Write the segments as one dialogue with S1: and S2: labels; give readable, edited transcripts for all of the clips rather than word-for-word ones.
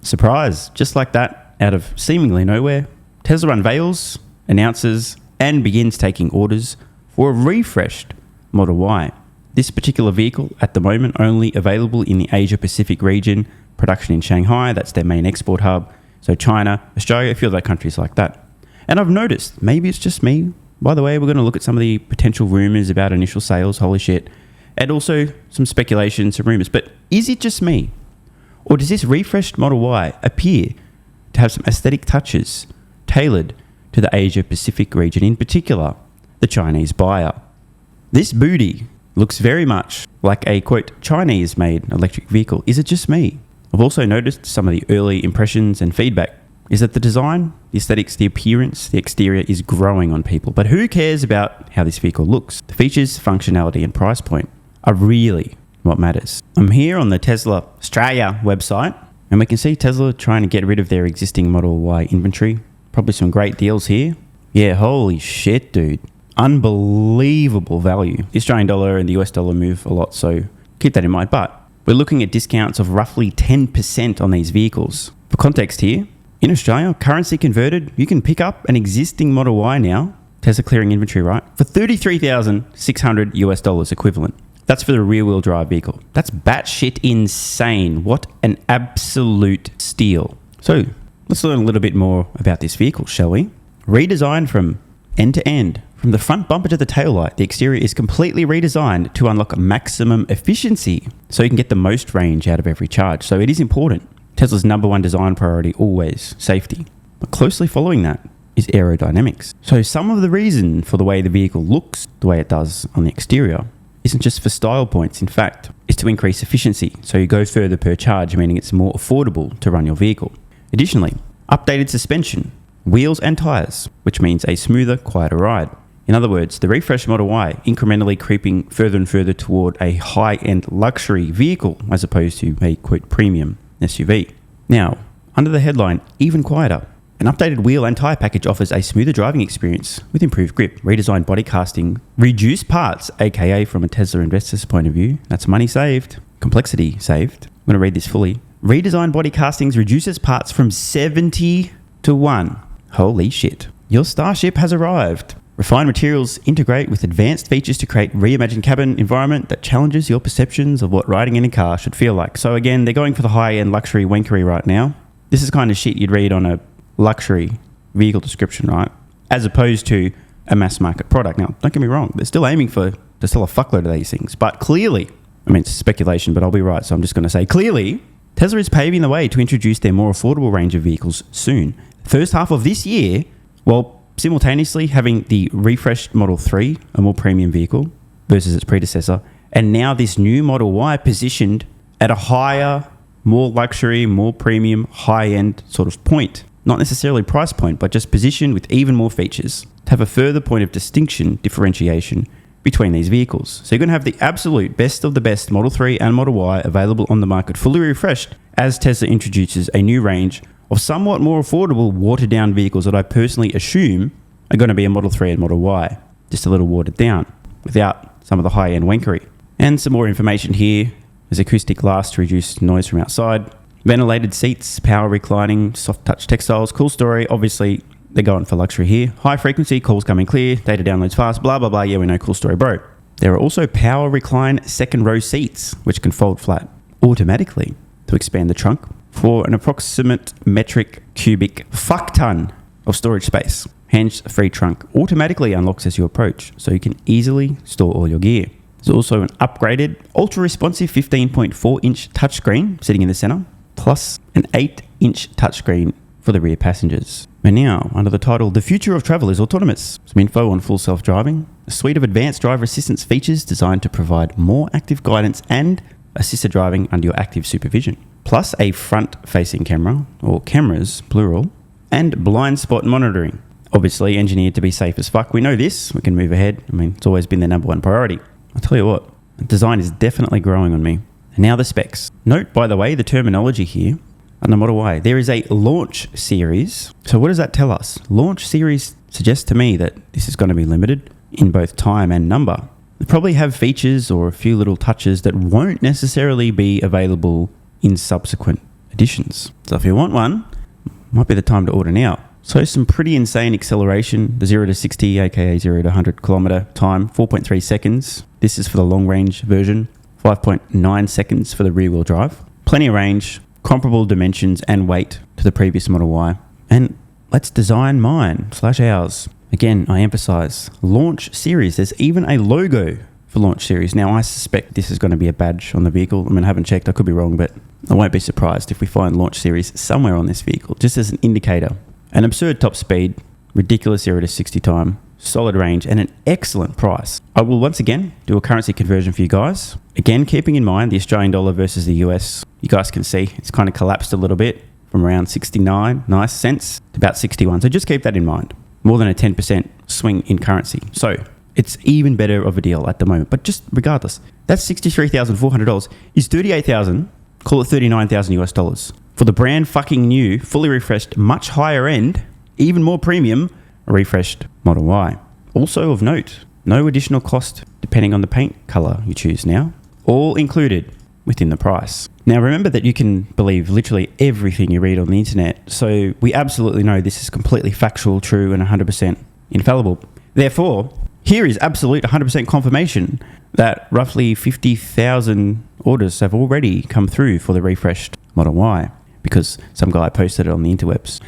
S1: Surprise, just like that, out of seemingly nowhere, Tesla unveils, announces, and begins taking orders for a refreshed Model Y. This particular vehicle, at the moment, only available in the Asia-Pacific region, production in Shanghai, that's their main export hub, so China, Australia, a few other countries like that. And I've noticed, maybe it's just me, by the way, we're going to look at some of the potential rumours about initial sales, holy shit, and also some speculation, some rumours, but is it just me? Or does this refreshed Model Y appear to have some aesthetic touches tailored to the Asia-Pacific region, in particular, the Chinese buyer? This booty looks very much like a, quote, Chinese-made electric vehicle. Is it just me? I've also noticed some of the early impressions and feedback is that the design, the aesthetics, the appearance, the exterior is growing on people. But who cares about how this vehicle looks? The features, functionality, and price point are really what matters. I'm here on the Tesla Australia website, and we can see Tesla trying to get rid of their existing Model Y inventory. Probably some great deals here. Yeah, holy shit, dude. Unbelievable value. The Australian dollar and the US dollar move a lot, so keep that in mind. But we're looking at discounts of roughly 10% on these vehicles. For context here, in Australia, currency converted, you can pick up an existing Model Y now, Tesla clearing inventory, right, for $33,600 US dollars equivalent. That's for the rear-wheel drive vehicle. That's batshit insane. What an absolute steal. So let's learn a little bit more about this vehicle, shall we? Redesigned from end to end. From the front bumper to the taillight, the exterior is completely redesigned to unlock maximum efficiency so you can get the most range out of every charge. So it is important. Tesla's number one design priority, always safety. But closely following that is aerodynamics. So some of the reason for the way the vehicle looks the way it does on the exterior isn't just for style points. In fact, it's to increase efficiency. So you go further per charge, meaning it's more affordable to run your vehicle. Additionally, updated suspension, wheels and tyres, which means a smoother, quieter ride. In other words, the refreshed Model Y incrementally creeping further and further toward a high-end luxury vehicle as opposed to a, quote, premium SUV. Now, under the headline, even quieter, an updated wheel and tyre package offers a smoother driving experience with improved grip, redesigned body casting, reduced parts, aka from a Tesla investor's point of view, that's money saved, complexity saved. I'm going to read this fully. Redesigned body castings reduces parts from 70 to 1. Holy shit. Your Starship has arrived. Refined materials integrate with advanced features to create reimagined cabin environment that challenges your perceptions of what riding in a car should feel like. So again, they're going for the high-end luxury wankery right now. This is kind of shit you'd read on a luxury vehicle description, right? As opposed to a mass market product. Now, don't get me wrong, they're still aiming to sell a fuckload of these things. But clearly, I mean, it's speculation, but I'll be right. So I'm just going to say, clearly, Tesla is paving the way to introduce their more affordable range of vehicles soon. First half of this year, while simultaneously having the refreshed Model 3, a more premium vehicle versus its predecessor, and now this new Model Y positioned at a higher, more luxury, more premium, high-end sort of point. Not necessarily price point, but just positioned with even more features to have a further point of distinction, differentiation between these vehicles. So you're going to have the absolute best of the best Model 3 and Model Y available on the market, fully refreshed, as Tesla introduces a new range of somewhat more affordable, watered-down vehicles that I personally assume are going to be a Model 3 and Model Y. Just a little watered down, without some of the high-end wankery. And some more information here. There's acoustic glass to reduce noise from outside. Ventilated seats, power reclining, soft touch textiles. Cool story. Obviously, they're going for luxury here. High frequency, calls coming clear, data downloads fast, blah, blah, blah. Yeah, we know, cool story, bro. There are also power recline second row seats, which can fold flat automatically to expand the trunk for an approximate metric cubic fuck ton of storage space. Hands-free trunk automatically unlocks as you approach, so you can easily store all your gear. There's also an upgraded, ultra-responsive 15.4-inch touchscreen sitting in the center, plus an 8-inch touchscreen for the rear passengers. And now, under the title, The Future of Travel is Autonomous. Some info on full self-driving, a suite of advanced driver assistance features designed to provide more active guidance and assisted driving under your active supervision. Plus a front-facing camera, or cameras, plural, and blind spot monitoring. Obviously engineered to be safe as fuck. We know this. We can move ahead. I mean, it's always been their number one priority. I'll tell you what, the design is definitely growing on me. And now the specs. Note, by the way, the terminology here on the Model Y. There is a launch series. So what does that tell us? Launch series suggests to me that this is going to be limited in both time and number. They probably have features or a few little touches that won't necessarily be available in subsequent editions. So if you want one, might be the time to order now. So some pretty insane acceleration, the 0 to 60, aka 0 to 100 kilometer time, 4.3 seconds. This is for the long range version, 5.9 seconds for the rear wheel drive. Plenty of range, comparable dimensions and weight to the previous Model Y. And let's design mine/ours. Again, I emphasize launch series. There's even a logo for launch series. Now, I suspect this is going to be a badge on the vehicle. I mean, I haven't checked. I could be wrong, but I won't be surprised if we find launch series somewhere on this vehicle, just as an indicator. An absurd top speed, ridiculous 0 to 60 time, solid range, and an excellent price. I will once again do a currency conversion for you guys. Again, keeping in mind the Australian dollar versus the US. You guys can see it's kind of collapsed a little bit from around 69 nice cents to about 61. So just keep that in mind. More than a 10% swing in currency. So it's even better of a deal at the moment. But just regardless, that's $63,400 is $38,000, call it $39,000 US dollars. For the brand fucking new, fully refreshed, much higher end, even more premium, refreshed Model Y. Also of note, no additional cost depending on the paint color you choose now. All included within the price. Now remember that you can believe literally everything you read on the internet, so we absolutely know this is completely factual, true, and 100% infallible. Therefore, here is absolute 100% confirmation that roughly 50,000 orders have already come through for the refreshed Model Y, because some guy posted it on the interwebs.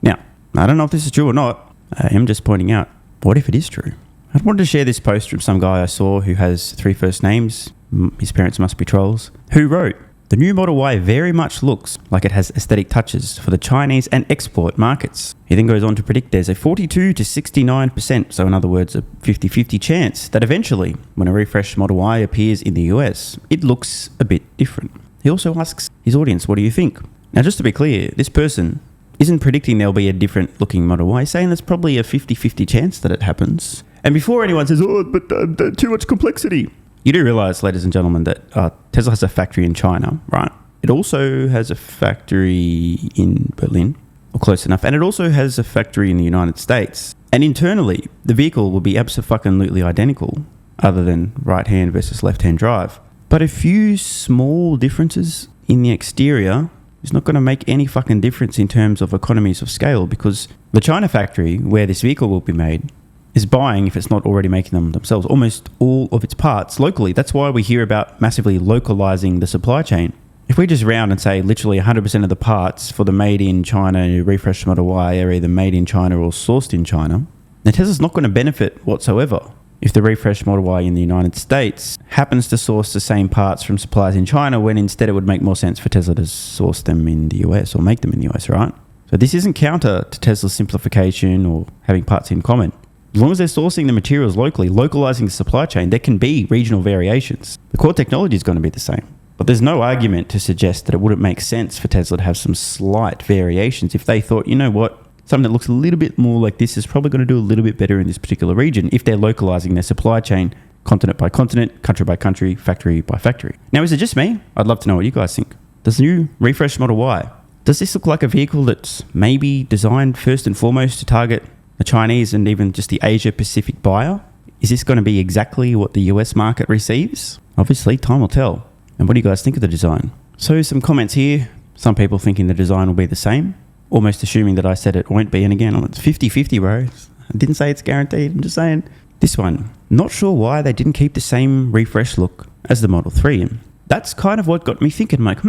S1: Now, I don't know if this is true or not. I am just pointing out, what if it is true? I wanted to share this post from some guy I saw who has 3 first names, his parents must be trolls, who wrote, "The new Model Y very much looks like it has aesthetic touches for the Chinese and export markets." He then goes on to predict there's a 42 to 69%, so in other words, a 50-50 chance that eventually, when a refreshed Model Y appears in the US, it looks a bit different. He also asks his audience, what do you think? Now, just to be clear, this person isn't predicting there'll be a different looking Model Y, saying there's probably a 50-50 chance that it happens. And before anyone says, oh, but too much complexity, you do realize, ladies and gentlemen, that Tesla has a factory in China, right? It also has a factory in Berlin, or close enough, and it also has a factory in the United States. And internally, the vehicle will be absolutely identical, other than right-hand versus left-hand drive. But a few small differences in the exterior is not going to make any fucking difference in terms of economies of scale, because the China factory, where this vehicle will be made, is buying, if it's not already making them themselves, almost all of its parts locally. That's why we hear about massively localizing the supply chain. If we just round and say literally 100% of the parts for the made in China refreshed Model Y are either made in China or sourced in China, then Tesla's not going to benefit whatsoever if the refreshed Model Y in the United States happens to source the same parts from suppliers in China, when instead it would make more sense for Tesla to source them in the US or make them in the US, right? So this isn't counter to Tesla's simplification or having parts in common. As long as they're sourcing the materials locally, localizing the supply chain, there can be regional variations. The core technology is going to be the same. But there's no argument to suggest that it wouldn't make sense for Tesla to have some slight variations if they thought, you know what, something that looks a little bit more like this is probably going to do a little bit better in this particular region if they're localizing their supply chain continent by continent, country by country, factory by factory. Now, is it just me? I'd love to know what you guys think. Does the new refreshed Model Y, does this look like a vehicle that's maybe designed first and foremost to target the Chinese and even just the Asia Pacific buyer? Is this going to be exactly what the US market receives? Obviously, time will tell. And what do you guys think of the design? So some comments here. Some people thinking the design will be the same, almost assuming that I said it won't be. And again, it's 50-50, bro. I didn't say it's guaranteed. I'm just saying. This one, not sure why they didn't keep the same refresh look as the Model 3. And that's kind of what got me thinking, like,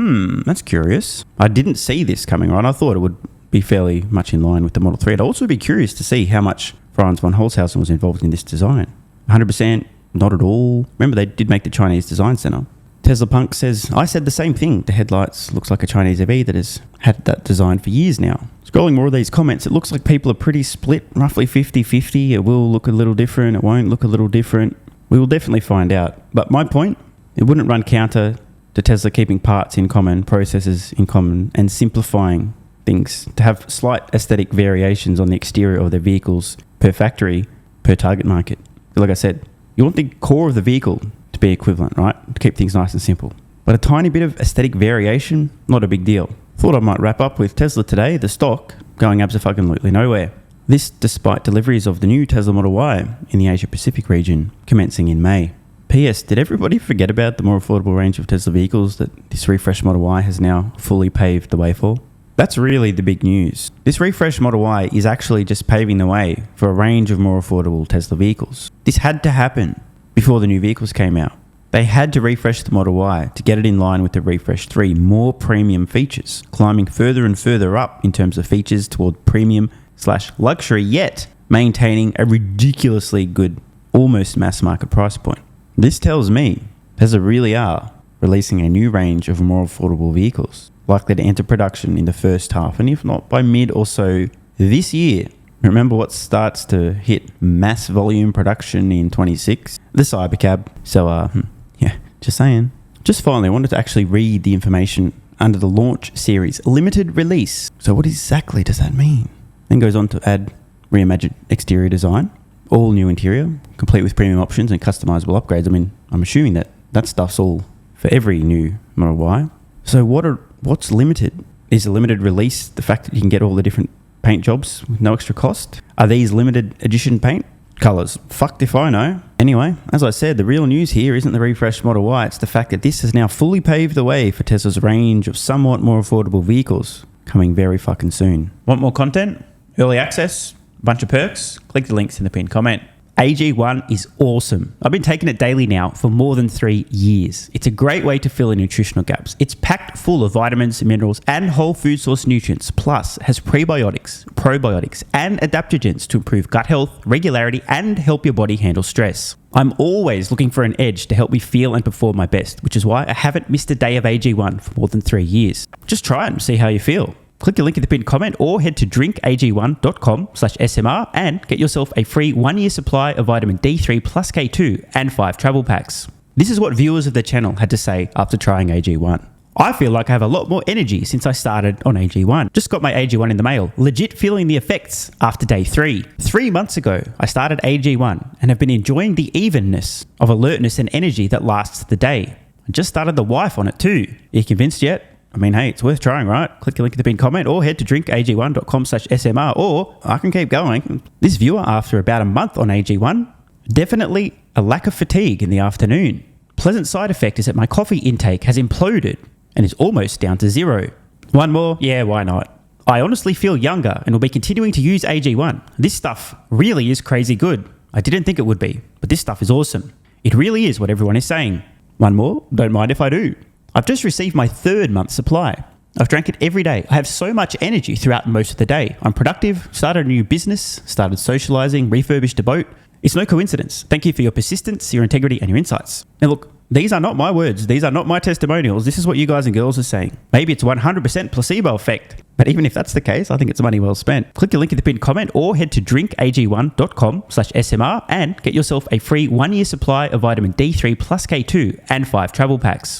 S1: that's curious. I didn't see this coming, right? I thought it would be fairly much in line with the Model 3. I'd also be curious to see how much Franz von Holzhausen was involved in this design. 100%, not at all. Remember, they did make the Chinese design center. Tesla Punk says, I said the same thing. The headlights looks like a Chinese EV that has had that design for years now. Scrolling more of these comments, it looks like people are pretty split, roughly 50-50. It will look a little different. It won't look a little different. We will definitely find out. But my point, it wouldn't run counter to Tesla keeping parts in common, processes in common, and simplifying things to have slight aesthetic variations on the exterior of their vehicles per factory, per target market. Like I said, you want the core of the vehicle to be equivalent, right? To keep things nice and simple. But a tiny bit of aesthetic variation, not a big deal. Thought I might wrap up with Tesla today, the stock going absolutely nowhere. This despite deliveries of the new Tesla Model Y in the Asia Pacific region commencing in May. P.S. Did everybody forget about the more affordable range of Tesla vehicles that this refreshed Model Y has now fully paved the way for? That's really the big news. This refreshed Model Y is actually just paving the way for a range of more affordable Tesla vehicles. This had to happen before the new vehicles came out. They had to refresh the Model Y to get it in line with the refresh 3 more premium features, climbing further and further up in terms of features toward premium/luxury, yet maintaining a ridiculously good, almost mass market price point. This tells me Tesla really are releasing a new range of more affordable vehicles, likely to enter production in the first half, and if not by mid or so this year. Remember what starts to hit mass volume production in 26? The Cybercab. So, just saying. Just finally, I wanted to actually read the information under the launch series limited release. So what exactly does that mean? Then goes on to add reimagined exterior design, all new interior, complete with premium options and customizable upgrades. I mean, I'm assuming that stuff's all for every new Model Y. So what's limited? Is a limited release the fact that you can get all the different paint jobs with no extra cost? Are these limited edition paint colours? Fucked if I know. Anyway, as I said, the real news here isn't the refreshed Model Y, it's the fact that this has now fully paved the way for Tesla's range of somewhat more affordable vehicles coming very fucking soon. Want more content? Early access? Bunch of perks? Click the links in the pinned comment. AG1 is awesome. I've been taking it daily now for more than 3 years. It's a great way to fill in nutritional gaps. It's packed full of vitamins, minerals, and whole food source nutrients, plus has prebiotics, probiotics, and adaptogens to improve gut health, regularity, and help your body handle stress. I'm always looking for an edge to help me feel and perform my best, which is why I haven't missed a day of AG1 for more than 3 years. Just try it and see how you feel. Click the link in the pinned comment or head to drinkag1.com/SMR and get yourself a free 1-year supply of vitamin D3 plus K2 and 5 travel packs. This is what viewers of the channel had to say after trying AG1. I feel like I have a lot more energy since I started on AG1. Just got my AG1 in the mail. Legit feeling the effects after day 3. 3 months ago, I started AG1 and have been enjoying the evenness of alertness and energy that lasts the day. I just started the wife on it too. Are you convinced yet? I mean, hey, it's worth trying, right? Click the link in the pinned comment or head to drinkag1.com/SMR, or I can keep going. This viewer, after about a month on AG1, definitely a lack of fatigue in the afternoon. Pleasant side effect is that my coffee intake has imploded and is almost down to 0. One more? Yeah, why not? I honestly feel younger and will be continuing to use AG1. This stuff really is crazy good. I didn't think it would be, but this stuff is awesome. It really is what everyone is saying. One more? Don't mind if I do. I've just received my 3rd month supply. I've drank it every day. I have so much energy throughout most of the day. I'm productive, started a new business, started socializing, refurbished a boat. It's no coincidence. Thank you for your persistence, your integrity, and your insights. Now look, these are not my words. These are not my testimonials. This is what you guys and girls are saying. Maybe it's 100% placebo effect. But even if that's the case, I think it's money well spent. Click the link in the pinned comment or head to drinkag1.com/SMR and get yourself a free 1-year supply of vitamin D3 plus K2 and 5 travel packs.